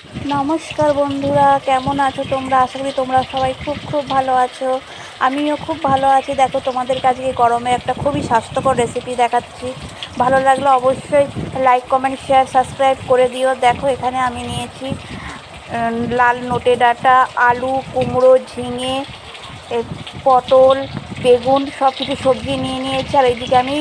নমস্কার বন্ধুরা, কেমন আছো তোমরা? আশা করি তোমরা সবাই খুব খুব ভালো আছো। আমিও খুব ভালো আছি। দেখো, তোমাদের কাছে গরমে একটা খুবই স্বাস্থ্যকর রেসিপি দেখাচ্ছি। ভালো লাগলে অবশ্যই লাইক, কমেন্ট, শেয়ার, সাবস্ক্রাইব করে দিও। দেখো, এখানে আমি নিয়েছি লাল নোটে ডাঁটা, আলু, কুমড়ো, ঝিঙে, পটল, বেগুন সব কিছু সবজি নিয়ে নিয়েছি। আর এইদিকে আমি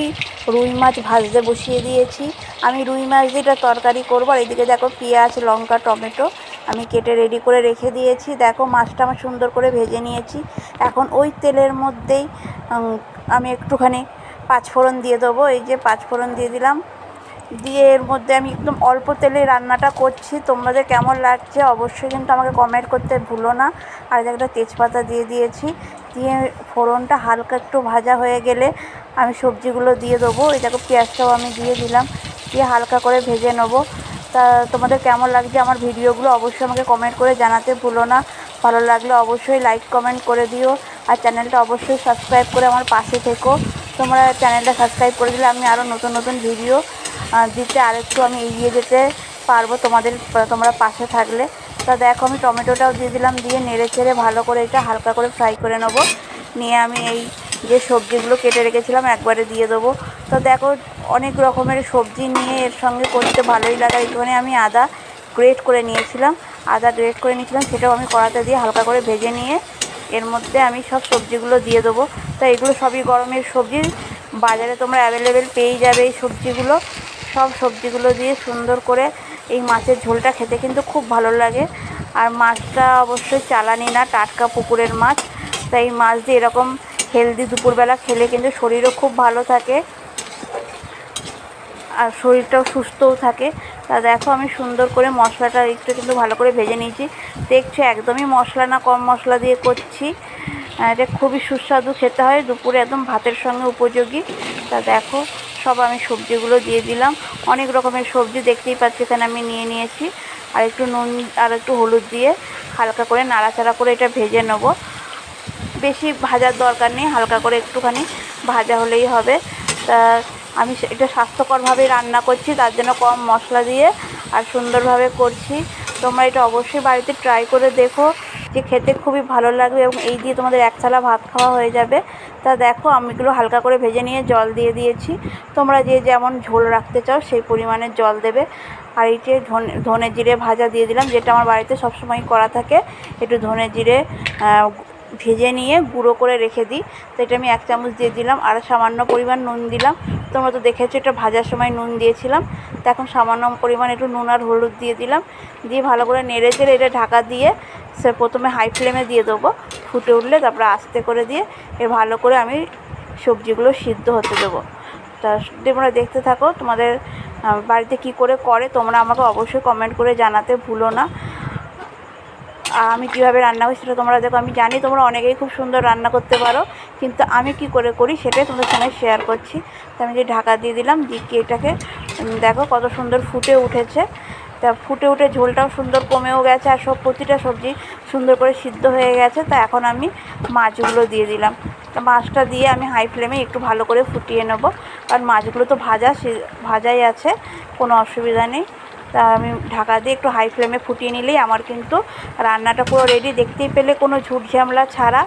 রুই মাছ ভাজতে বসিয়ে দিয়েছি। আমি রুই মাছ দিয়ে এটা তরকারি করবো। আর এইদিকে দেখো, পেঁয়াজ, লঙ্কা, টমেটো আমি কেটে রেডি করে রেখে দিয়েছি। দেখো, মাছটা আমার সুন্দর করে ভেজে নিয়েছি। এখন ওই তেলের মধ্যেই আমি একটুখানি পাঁচফোড়ন দিয়ে দেবো। এই যে পাঁচফোড়ন দিয়ে দিলাম। দিয়ে এর মধ্যে আমি একদম অল্প তেলে রান্নাটা করছি। তোমাদের কেমন লাগছে অবশ্যই কিন্তু আমাকে কমেন্ট করতে ভুলো না। আর একটা তেজপাতা দিয়ে দিয়েছি। দিয়ে ফোড়নটা হালকা একটু ভাজা হয়ে গেলে আমি সবজিগুলো দিয়ে দেবো। এই দেখো, পেঁয়াজটাও আমি দিয়ে দিলাম। দিয়ে হালকা করে ভেজে নেবো। তা তোমাদের কেমন লাগছে আমার ভিডিওগুলো অবশ্যই আমাকে কমেন্ট করে জানাতে ভুলো না। ভালো লাগলে অবশ্যই লাইক, কমেন্ট করে দিও। আর চ্যানেলটা অবশ্যই সাবস্ক্রাইব করে আমার পাশে থেকো। তোমরা চ্যানেলটা সাবস্ক্রাইব করে দিলে আমি আরও নতুন নতুন ভিডিও দিতে আরেকটু আমি এগিয়ে যেতে পারবো তোমরা পাশে থাকলে। তা দেখো, আমি টমেটোটাও দিয়ে দিলাম। দিয়ে নেড়ে চেড়ে ভালো করে এটা হালকা করে ফ্রাই করে নেবো। নিয়ে আমি এই যে সবজিগুলো কেটে রেখেছিলাম একবারে দিয়ে দেবো। তো দেখো, অনেক রকমের সবজি নিয়ে এর সঙ্গে করতে ভালোই লাগে। এইখানে আমি আদা গ্রেট করে নিয়েছিলাম। সেটাও আমি কড়াতে দিয়ে হালকা করে ভেজে নিয়ে এর মধ্যে আমি সব সবজিগুলো দিয়ে দেবো। তো এগুলো সবই গরমের সবজি, বাজারে তোমরা অ্যাভেলেবেল পেয়েই যাবে এই সবজিগুলো। সব সবজিগুলো দিয়ে সুন্দর করে এই মাছের ঝোলটা খেতে কিন্তু খুব ভালো লাগে। আর মাছটা অবশ্যই চালানি না, টাটকা পুকুরের মাছ। তাই মাছ দিয়ে এরকম হেলদি দুপুরবেলা খেলে কিন্তু শরীরও খুব ভালো থাকে আর শরীরটাও সুস্থও থাকে। তা দেখো, আমি সুন্দর করে মশলাটা একটু কিন্তু ভালো করে ভেজে নিয়েছি। দেখছো, একদমই মশলা না, কম মশলা দিয়ে করছি। এটা খুবই সুস্বাদু খেতে হয়, দুপুরে একদম ভাতের সঙ্গে উপযোগী। তা দেখো, সব আমি সবজিগুলো দিয়ে দিলাম। অনেক রকমের সবজি দেখতেই পাচ্ছি এখানে আমি নিয়ে নিয়েছি। আর একটু নুন আর একটু হলুদ দিয়ে হালকা করে নাড়াচাড়া করে এটা ভেজে নেবো। বেশি ভাজার দরকার নেই, হালকা করে একটুখানি ভাজা হলেই হবে। তা আমি এটা স্বাস্থ্যকরভাবেই রান্না করছি, তার জন্য কম মশলা দিয়ে আর সুন্দরভাবে করছি। তোমরা এটা অবশ্যই বাড়িতে ট্রাই করে দেখো, যে খেতে খুবই ভালো লাগবে এবং এই দিয়ে তোমাদের এক থালা ভাত খাওয়া হয়ে যাবে। তা দেখো, আমি এগুলো হালকা করে ভেজে নিয়ে জল দিয়ে দিয়েছি। তোমরা যে যেমন ঝোল রাখতে চাও সেই পরিমাণের জল দেবে। আর এই যে ধনে জিরে ভাজা দিয়ে দিলাম, যেটা আমার বাড়িতে সবসময় করা থাকে। একটু ধনে জিরে ভেজে নিয়ে গুঁড়ো করে রেখে দিই। তো এটা আমি 1 চামচ দিয়ে দিলাম। আর সামান্য পরিমাণ নুন দিলাম। তোমরা তো দেখেছো এটা ভাজার সময় নুন দিয়েছিলাম। তো এখন সামান্য পরিমাণ একটু নুন আর হলুদ দিয়ে দিলাম। দিয়ে ভালো করে নেড়ে চেড়ে এটা ঢাকা দিয়ে প্রথমে হাই ফ্লেমে দিয়ে দেবো। ফুটে উঠলে তারপরে আস্তে করে দিয়ে ভালো করে আমি সবজিগুলো সিদ্ধ হতে দেবো। তা তোমরা দেখতে থাকো। তোমাদের বাড়িতে কি করে তোমরা আমাকে অবশ্যই কমেন্ট করে জানাতে ভুলো না। আর আমি কীভাবে রান্না করি সেটা তোমরা দেখো। আমি জানি তোমরা অনেকেই খুব সুন্দর রান্না করতে পারো, কিন্তু আমি কি করে করি সেটাই তোমাদের সঙ্গে শেয়ার করছি। তো আমি যে ঢাকা দিয়ে দিলাম, দিয়ে এটাকে দেখো কত সুন্দর ফুটে উঠেছে। তা ফুটে উঠে ঝোলটাও সুন্দর কমেও গেছে আর প্রতিটা সবজি সুন্দর করে সিদ্ধ হয়ে গেছে। তা এখন আমি মাছগুলো দিয়ে দিলাম। তা মাছটা দিয়ে আমি হাই ফ্লেমে একটু ভালো করে ফুটিয়ে নেবো, কারণ মাছগুলো তো ভাজাই আছে, কোনো অসুবিধা নেই। তা আমি ঢাকা দিয়ে একটু হাই ফ্লেমে ফুটিয়ে নিলেই আমার কিন্তু রান্নাটা পুরো রেডি। দেখতেই পেলে কোনো ঝুট ঝামেলা ছাড়া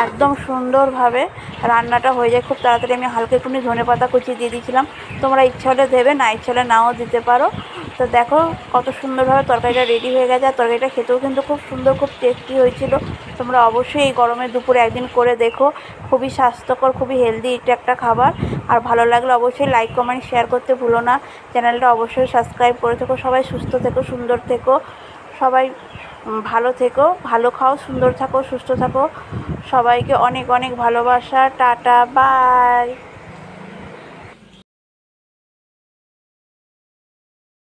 একদম সুন্দরভাবে রান্নাটা হয়ে যায় খুব তাড়াতাড়ি। আমি হালকা একটুখানি ধনেপাতা কুচি দিয়ে দিয়েছিলাম। তোমরা ইচ্ছা হলে দেবে, না ইচ্ছা হলে নাও দিতে পারো। তো দেখো কত সুন্দরভাবে তরকারিটা রেডি হয়ে গেছে। আর তরকারিটা খেতেও কিন্তু খুব সুন্দর, খুব টেস্টি হয়েছিল। তোমরা অবশ্যই এই গরমের দুপুরে একদিন করে দেখো। খুবই স্বাস্থ্যকর, খুবই হেলদি এটা একটা খাবার। আর ভালো লাগলে অবশ্যই লাইক, কমেন্ট, শেয়ার করতে ভুলো না। চ্যানেলটা অবশ্যই সাবস্ক্রাইব করে থেকো। সবাই সুস্থ থেকো, সুন্দর থেকো, সবাই ভালো থেকো, ভালো খাও, সুন্দর থাকো, সুস্থ থাকো। সবাইকে অনেক অনেক ভালোবাসা। Tata, by.